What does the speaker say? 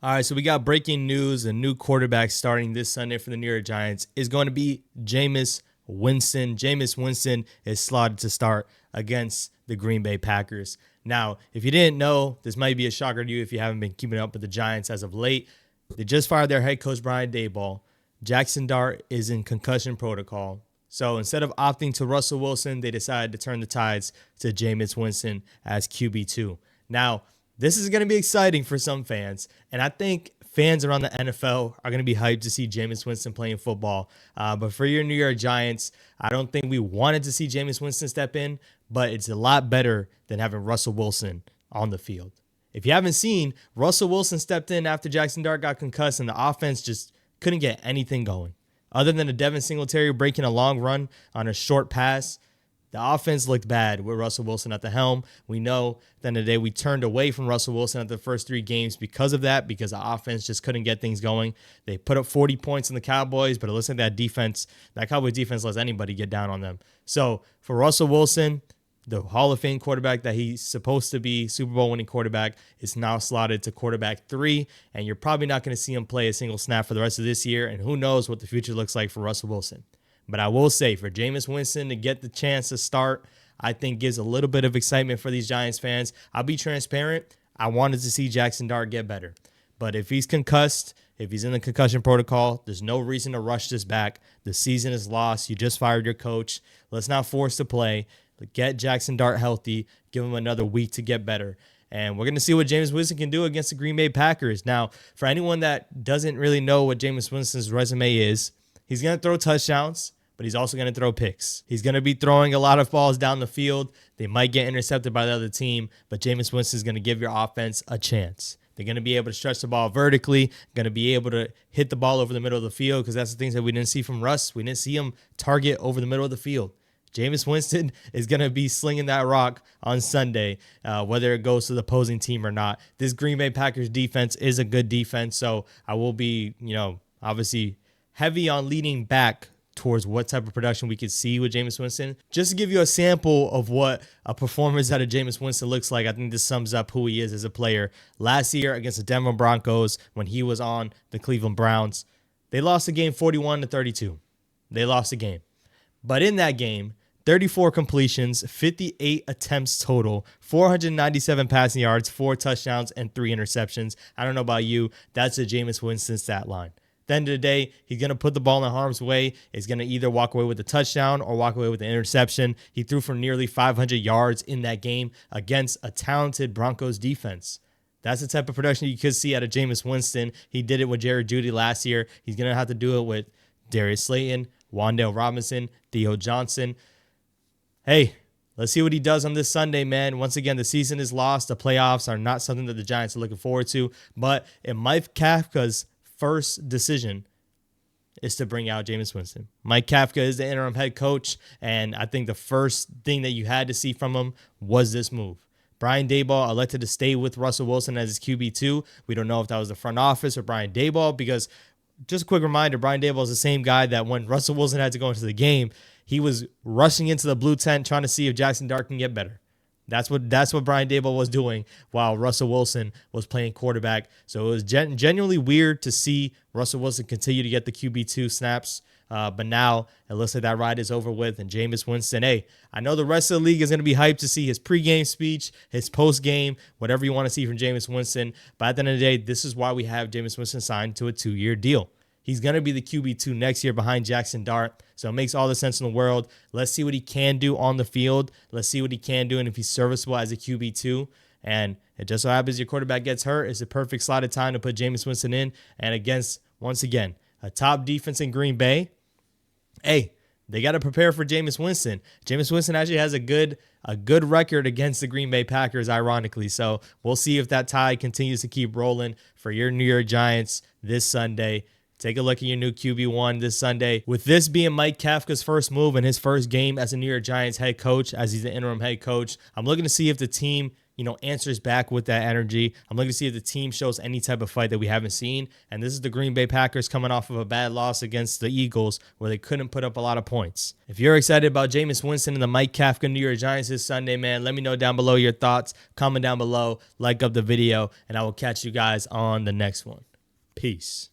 All right, so we got breaking news. A new quarterback starting this Sunday for the New York Giants is going to be Jameis Winston. Jameis Winston is slotted to start against the Green Bay Packers. Now, if you didn't know, this might be a shocker to you if you haven't been keeping up with the Giants as of late. They just fired their head coach, Brian Daboll. Jackson Dart is in concussion protocol. So instead of opting to Russell Wilson, they decided to turn the tides to Jameis Winston as QB2. Now, this is going to be exciting for some fans, and I think fans around the NFL are going to be hyped to see Jameis Winston playing football. But for your New York Giants, I don't think we wanted to see Jameis Winston step in, but it's a lot better than having Russell Wilson on the field. If you haven't seen, Russell Wilson stepped in after Jackson Dart got concussed, and the offense just couldn't get anything going. Other than a Devin Singletary breaking a long run on a short pass, the offense looked bad with Russell Wilson at the helm. We know at the end of the day, we turned away from Russell Wilson at the first 3 games because of that, because the offense just couldn't get things going. They put up 40 points in the Cowboys, but it looks like that Cowboys defense lets anybody get down on them. So for Russell Wilson, the Hall of Fame quarterback that he's supposed to be, Super Bowl winning quarterback, is now slotted to quarterback 3, and you're probably not going to see him play a single snap for the rest of this year, and who knows what the future looks like for Russell Wilson. But I will say, for Jameis Winston to get the chance to start, I think gives a little bit of excitement for these Giants fans. I'll be transparent. I wanted to see Jackson Dart get better. But if he's concussed, if he's in the concussion protocol, there's no reason to rush this back. The season is lost. You just fired your coach. Let's not force the play. Get Jackson Dart healthy. Give him another week to get better. And we're going to see what Jameis Winston can do against the Green Bay Packers. Now, for anyone that doesn't really know what Jameis Winston's resume is, he's going to throw touchdowns, but he's also going to throw picks. He's going to be throwing a lot of balls down the field. They might get intercepted by the other team, but Jameis Winston is going to give your offense a chance. They're going to be able to stretch the ball vertically, going to be able to hit the ball over the middle of the field, because that's the things that we didn't see from Russ. We didn't see him target over the middle of the field. Jameis Winston is going to be slinging that rock on Sunday, whether it goes to the opposing team or not. This Green Bay Packers defense is a good defense, so I will be, obviously heavy on leaning back towards what type of production we could see with Jameis Winston. Just to give you a sample of what a performance out of Jameis Winston looks like, I think this sums up who he is as a player. Last year against the Denver Broncos, when he was on the Cleveland Browns, they lost the game 41-32. They lost the game. But in that game, 34 completions, 58 attempts total, 497 passing yards, 4 touchdowns, and 3 interceptions. I don't know about you. That's a Jameis Winston stat line. At the end of the day, he's going to put the ball in harm's way. He's going to either walk away with a touchdown or walk away with an interception. He threw for nearly 500 yards in that game against a talented Broncos defense. That's the type of production you could see out of Jameis Winston. He did it with Jerry Jeudy last year. He's going to have to do it with Darius Slayton, Wan'Dale Robinson, Theo Johnson. Hey, let's see what he does on this Sunday, man. Once again, the season is lost. The playoffs are not something that the Giants are looking forward to. But in Mike Kafka's first decision is to bring out Jameis Winston. Mike Kafka is the interim head coach, and I think the first thing that you had to see from him was this move. Brian Daboll elected to stay with Russell Wilson as his QB2. We don't know if that was the front office or Brian Daboll, because just a quick reminder, Brian Daboll is the same guy that when Russell Wilson had to go into the game, he was rushing into the blue tent trying to see if Jackson Dart can get better. That's what Brian Daboll was doing while Russell Wilson was playing quarterback. So it was genuinely weird to see Russell Wilson continue to get the QB2 snaps. But now it looks like that ride is over with. And Jameis Winston, hey, I know the rest of the league is going to be hyped to see his pregame speech, his postgame, whatever you want to see from Jameis Winston. But at the end of the day, this is why we have Jameis Winston signed to a 2-year deal. He's going to be the QB2 next year behind Jackson Dart. So it makes all the sense in the world. Let's see what he can do on the field. Let's see what he can do and if he's serviceable as a QB2. And it just so happens your quarterback gets hurt. It's a perfect slotted time to put Jameis Winston in. And against, once again, a top defense in Green Bay. Hey, they got to prepare for Jameis Winston. Jameis Winston actually has a good record against the Green Bay Packers, ironically. So we'll see if that tide continues to keep rolling for your New York Giants this Sunday. Take a look at your new QB1 this Sunday. With this being Mike Kafka's first move and his first game as a New York Giants head coach, as he's the interim head coach, I'm looking to see if the team, answers back with that energy. I'm looking to see if the team shows any type of fight that we haven't seen. And this is the Green Bay Packers coming off of a bad loss against the Eagles where they couldn't put up a lot of points. If you're excited about Jameis Winston and the Mike Kafka New York Giants this Sunday, man, let me know down below your thoughts. Comment down below, like up the video, and I will catch you guys on the next one. Peace.